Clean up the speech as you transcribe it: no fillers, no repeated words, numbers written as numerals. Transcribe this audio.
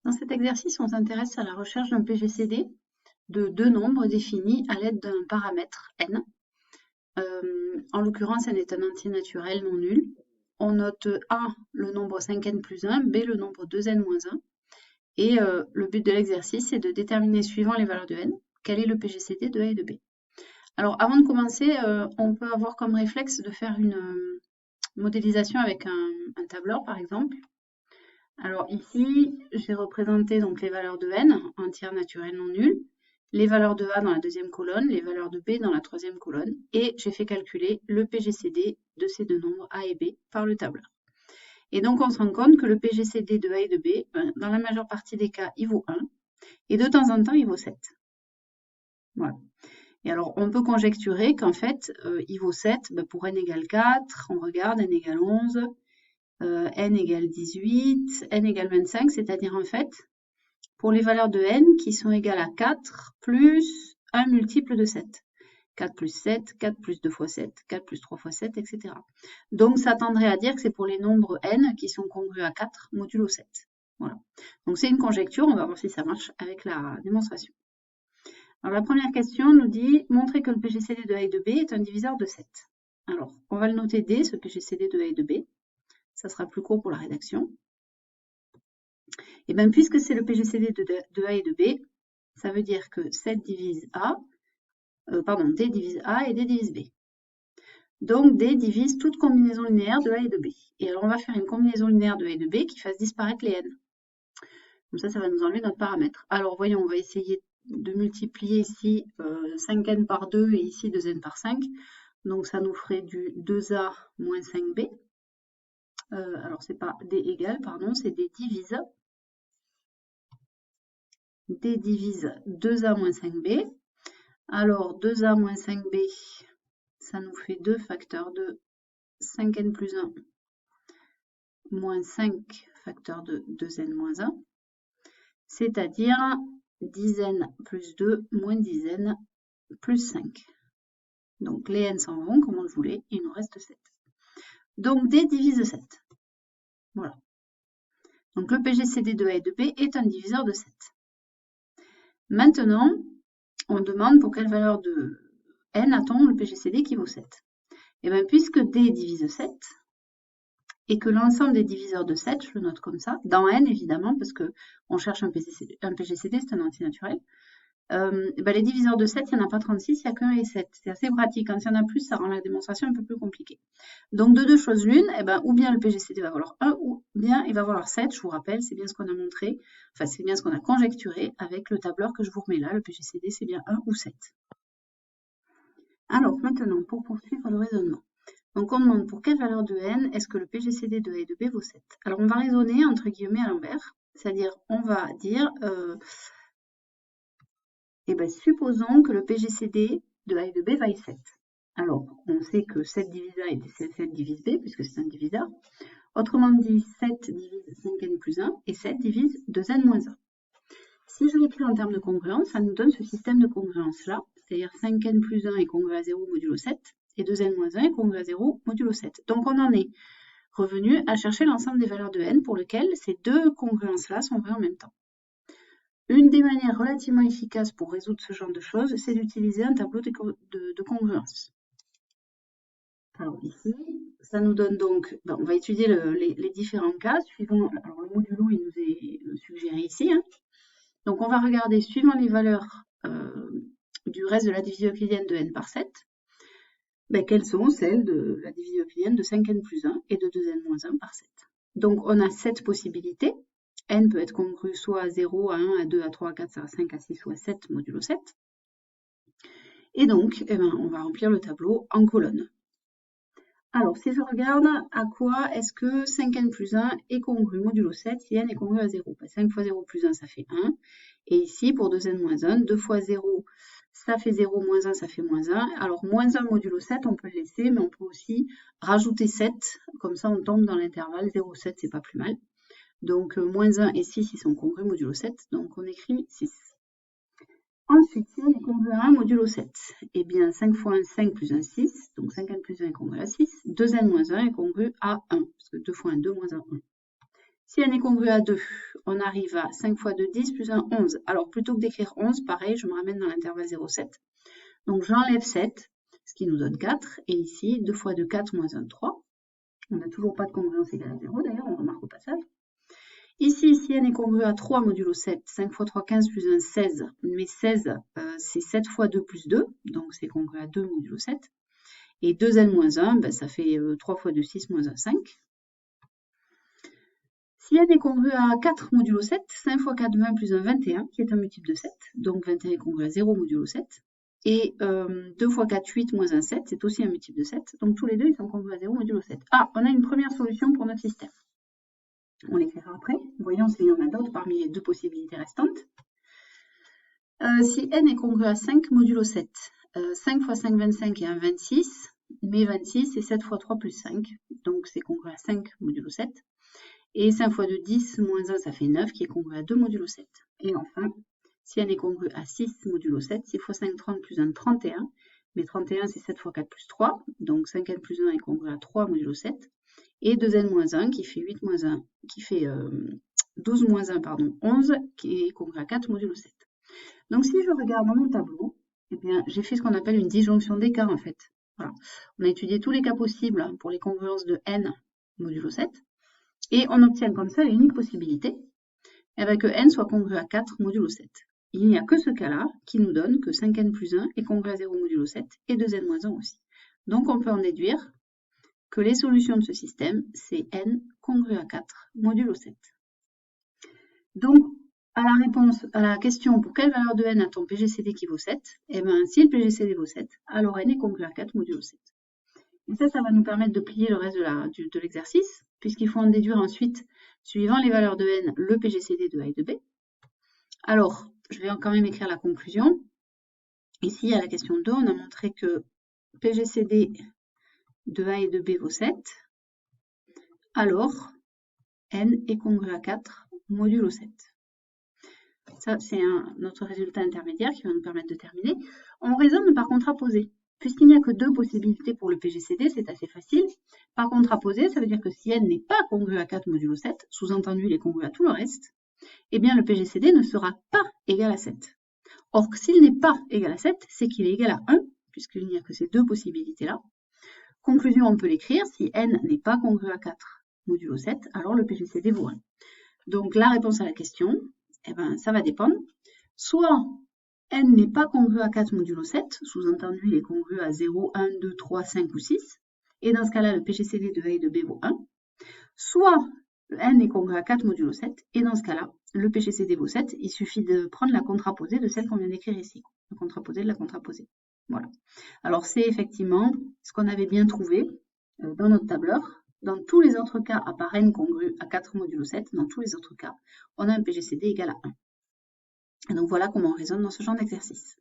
Dans cet exercice, on s'intéresse à la recherche d'un PGCD de deux nombres définis à l'aide d'un paramètre n. En l'occurrence, n est un entier naturel non nul. On note A, le nombre 5n plus 1, B, le nombre 2n moins 1. Et le but de l'exercice est de déterminer, suivant les valeurs de n, quel est le PGCD de A et de B. Alors, avant de commencer, on peut avoir comme réflexe de faire une modélisation avec un tableur, par exemple. Alors ici, j'ai représenté donc les valeurs de n, entières naturelles non nulles, les valeurs de A dans la deuxième colonne, les valeurs de B dans la troisième colonne, et j'ai fait calculer le PGCD de ces deux nombres A et B par le tableur. Et donc on se rend compte que le PGCD de A et de B, dans la majeure partie des cas, il vaut 1, et de temps en temps, il vaut 7. Voilà. Et alors, on peut conjecturer qu'en fait, il vaut 7, pour n égale 4, on regarde, n égale 11, n égale 18, n égale 25, c'est-à-dire en fait, pour les valeurs de n qui sont égales à 4 plus un multiple de 7. 4 plus 7, 4 plus 2 fois 7, 4 plus 3 fois 7, etc. Donc, ça tendrait à dire que c'est pour les nombres n qui sont congrus à 4 modulo 7. Voilà. Donc, c'est une conjecture, on va voir si ça marche avec la démonstration. Alors, la première question nous dit « Montrer que le PGCD de A et de B est un diviseur de 7 ». Alors, on va le noter D, ce PGCD de A et de B. Ça sera plus court pour la rédaction. Et bien, puisque c'est le PGCD de A et de B, ça veut dire que 7 divise A, D divise A et D divise B. Donc, D divise toute combinaison linéaire de A et de B. Et alors, on va faire une combinaison linéaire de A et de B qui fasse disparaître les n. Comme ça va nous enlever notre paramètre. Alors, voyons, on va essayer de multiplier ici 5n par 2 et ici 2n par 5. Donc, ça nous ferait du 2a moins 5b. Alors, c'est pas D égale, pardon, c'est D divise. D divise 2a moins 5b. Alors, 2a moins 5b, ça nous fait 2 facteur de 5n plus 1 moins 5 facteur de 2n moins 1, c'est-à-dire 10n plus 2 moins 10n plus 5. Donc, les n s'en vont, comme on le voulait, il nous reste 7. Donc, D divise 7. Voilà. Donc, le PGCD de A et de B est un diviseur de 7. Maintenant, on demande pour quelle valeur de n a-t-on le PGCD qui vaut 7. Et bien, puisque D divise 7, et que l'ensemble des diviseurs de 7, je le note comme ça, dans n évidemment, parce qu'on cherche un PGCD, c'est un entier naturel, les diviseurs de 7, il n'y en a pas 36, il n'y a qu'un et 7. C'est assez pratique. Quand il y en a plus, ça rend la démonstration un peu plus compliquée. Donc, de deux choses l'une, ou bien le PGCD va valoir 1, ou bien il va valoir 7. Je vous rappelle, c'est bien ce qu'on a montré, enfin, c'est bien ce qu'on a conjecturé avec le tableur que je vous remets là. Le PGCD, c'est bien 1 ou 7. Alors, maintenant, pour poursuivre le raisonnement. Donc, on demande pour quelle valeur de n est-ce que le PGCD de A et de B vaut 7. Alors, on va raisonner entre guillemets à l'envers, c'est-à-dire on va dire... supposons que le PGCD de A et de B vaille 7. Alors, on sait que 7 divise A et 7 divise B, puisque c'est un diviseur. Autrement dit, 7 divise 5n plus 1 et 7 divise 2n moins 1. Si je l'écris en termes de congruence, ça nous donne ce système de congruence-là, c'est-à-dire 5n plus 1 est congru à 0 modulo 7, et 2n moins 1 est congru à 0 modulo 7. Donc, on en est revenu à chercher l'ensemble des valeurs de n pour lesquelles ces deux congruences-là sont vraies en même temps. Une des manières relativement efficaces pour résoudre ce genre de choses, c'est d'utiliser un tableau de congruence. Alors ici, ça nous donne donc, on va étudier les différents cas, suivant, alors le modulo il nous est suggéré ici. Donc on va regarder, suivant les valeurs du reste de la division euclidienne de n par 7, quelles sont celles de la division euclidienne de 5n plus 1 et de 2n moins 1 par 7. Donc on a 7 possibilités. N peut être congru soit à 0, à 1, à 2, à 3, à 4, à 5, à 6 ou à 7 modulo 7. Et donc, on va remplir le tableau en colonnes. Alors, si je regarde, à quoi est-ce que 5n plus 1 est congru modulo 7 si n est congru à 0 5 fois 0 plus 1, ça fait 1. Et ici, pour 2n moins 1, 2 fois 0, ça fait 0 moins 1, ça fait moins 1. Alors, moins 1 modulo 7, on peut le laisser, mais on peut aussi rajouter 7. Comme ça, on tombe dans l'intervalle 0, 7, c'est pas plus mal. Donc, moins 1 et 6, ils sont congrus modulo 7, donc on écrit 6. Ensuite, si n est congru à 1 modulo 7, eh bien 5 fois 1, 5 plus 1, 6, donc 5n plus 1 est congru à 6, 2n moins 1 est congru à 1, parce que 2 fois 1, 2 moins 1, 1. Si n est congru à 2, on arrive à 5 fois 2, 10, plus 1, 11. Alors, plutôt que d'écrire 11, pareil, je me ramène dans l'intervalle 0,7. Donc, j'enlève 7, ce qui nous donne 4. Et ici, 2 fois 2, 4, moins 1, 3. On n'a toujours pas de congruence égale à 0, d'ailleurs, on remarque au passage. Ici, si n est congru à 3 modulo 7, 5 fois 3, 15, plus 1, 16. Mais 16, c'est 7 fois 2 plus 2, donc c'est congru à 2 modulo 7. Et 2n moins 1, ben, ça fait 3 fois 2, 6, moins 1, 5. Si n est congru à 4 modulo 7, 5 fois 4, 20, plus 1, 21, qui est un multiple de 7. Donc 21 est congru à 0 modulo 7. Et 2 fois 4, 8, moins 1, 7, c'est aussi un multiple de 7. Donc tous les deux, ils sont congrus à 0 modulo 7. Ah, on a une première solution pour notre système. On l'écrira après. Voyons s'il y en a d'autres parmi les deux possibilités restantes. Si n est congru à 5 modulo 7, 5 fois 5, 25 et 1, 26. Mais 26, c'est 7 fois 3 plus 5. Donc c'est congru à 5 modulo 7. Et 5 fois 2, 10, moins 1, ça fait 9, qui est congru à 2 modulo 7. Et enfin, si n est congru à 6 modulo 7, 6 fois 5, 30, plus 1, 31. Mais 31, c'est 7 fois 4 plus 3. Donc 5n plus 1 est congru à 3 modulo 7. Et 2n moins 1, qui fait 8 moins 1, qui fait 12 moins 1, pardon, 11, qui est congru à 4 modulo 7. Donc si je regarde dans mon tableau, eh bien, j'ai fait ce qu'on appelle une disjonction des cas, en fait. Voilà. On a étudié tous les cas possibles pour les congruences de n modulo 7. Et on obtient comme ça l'unique possibilité, que n soit congru à 4 modulo 7. Il n'y a que ce cas-là qui nous donne que 5n plus 1 est congru à 0 modulo 7 et 2n moins 1 aussi. Donc on peut en déduire que les solutions de ce système, c'est n congru à 4 modulo 7. Donc, à la réponse à la question pour quelle valeur de n a ton PGCD qui vaut 7, eh bien, si le PGCD vaut 7, alors n est congru à 4 modulo 7. Et ça va nous permettre de plier le reste de l'exercice, puisqu'il faut en déduire ensuite, suivant les valeurs de n, le PGCD de A et de B. Alors, je vais quand même écrire la conclusion. Ici, à la question 2, on a montré que PGCD de A et de B vaut 7. Alors, n est congru à 4 modulo 7. Ça, c'est notre résultat intermédiaire qui va nous permettre de terminer. On raisonne par contraposé. Puisqu'il n'y a que deux possibilités pour le PGCD, c'est assez facile. Par contraposé, ça veut dire que si n n'est pas congru à 4 modulo 7, sous-entendu il est congru à tout le reste, eh bien le PGCD ne sera pas égal à 7. Or, s'il n'est pas égal à 7, c'est qu'il est égal à 1, puisqu'il n'y a que ces deux possibilités-là. Conclusion, on peut l'écrire, si n n'est pas congru à 4 modulo 7, alors le PGCD vaut 1. Donc la réponse à la question, eh ben, ça va dépendre. Soit n n'est pas congru à 4 modulo 7, sous-entendu il est congru à 0, 1, 2, 3, 5 ou 6, et dans ce cas-là, le PGCD de A et de B vaut 1. Soit n est congru à 4 modulo 7, et dans ce cas-là, le PGCD vaut 7, il suffit de prendre la contraposée de celle qu'on vient d'écrire ici, la contraposée de la contraposée. Voilà. Alors c'est effectivement ce qu'on avait bien trouvé dans notre tableur. Dans tous les autres cas, à part n congru à 4 modulo 7, dans tous les autres cas, on a un PGCD égal à 1. Et donc voilà comment on raisonne dans ce genre d'exercice.